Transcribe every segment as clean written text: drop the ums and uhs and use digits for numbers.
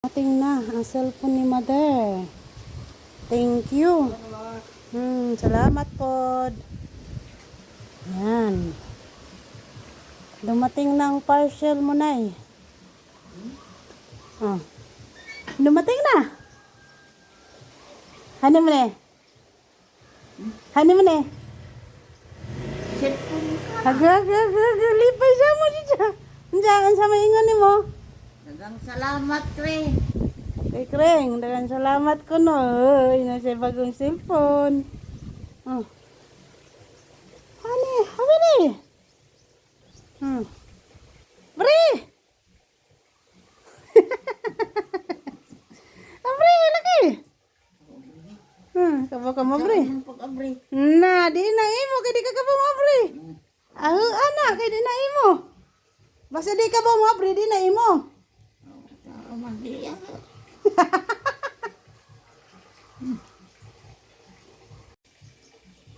Ating na ang cellphone ni Mother. Thank you. Salamat po. Yan. Dumating na ang parcel mo na eh. Oh. Dumating na. Hani mo na eh. Hani mo na eh. Lipay siya mo dito. Diyan sa maingon ni mo. Dagang salamat, Kre. Kay Kreng, dagan salamat ko no. Ay, nasa bagong cellphone. Oh. Hani, ni. Bre! Abre, laki. Kabo ka mo, Bre. Pag-abri. Na, di na imo, kay di ka kabo mo, Bre. Anak, kay di na imo. Basta di ka mo, Bre, di na imo.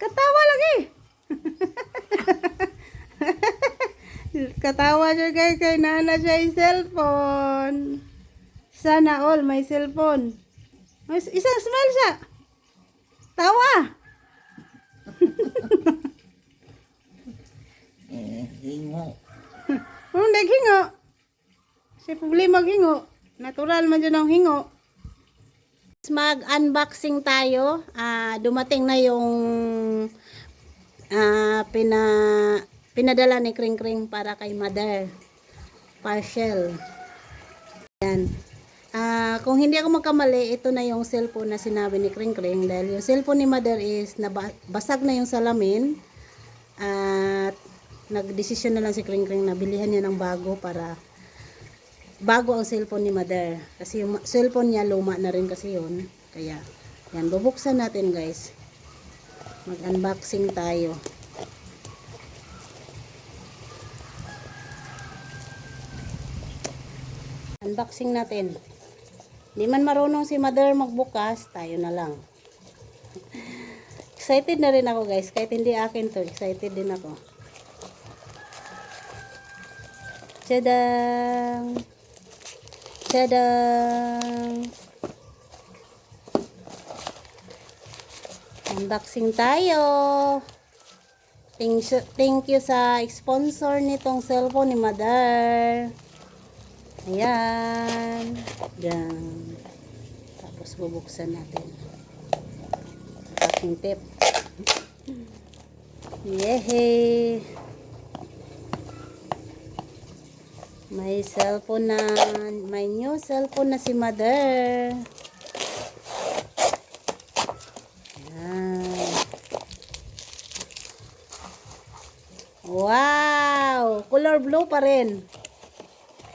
Katawa lagi. Katawa siya guys, kay nana siya yung cellphone. Sana all may cellphone. Isang smile siya. Tawa. Hingo. Naghingo. Si problema hingo. Natural man dyan ang hingo. Mag-unboxing tayo. Dumating na yung pinadala ni Kring Kring para kay Mother. Parcel. Yan. Kung hindi ako magkamali, ito na yung cellphone na sinabi ni Kring Kring. Dahil yung cellphone ni Mother is basag na yung salamin. At nagdesisyon na lang si Kring Kring na bilihan niya ng bago para bago ang cellphone ni Mother. Kasi yung cellphone niya luma na rin kasi yun. Kaya, yan, bubuksan natin guys. Mag-unboxing tayo. Unboxing natin. Di man marunong si Mother magbukas, tayo na lang. Excited na rin ako guys. Kahit hindi akin to, excited din ako. Tadang! Tadang! Unboxing tayo. Thank you sa sponsor nitong cellphone ni Mother. Ayan. Diyan. Tapos bubuksan natin. Packing tape. Yehey! May cellphone na, may new cellphone na si Mother. Ayan. Wow! Color blue pa rin.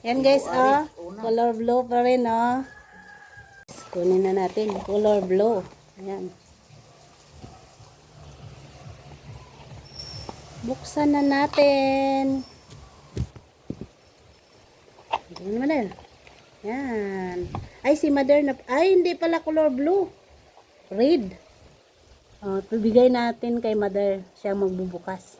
Yan guys, oh. Color blue pa rin, oh. Kunin na natin. Color blue. Ayan. Buksan na natin. Yan Mother. Yan. Ay, si Mother na... Ay, hindi pala color blue. Red. Bigay natin kay Mother. Siya magbubukas.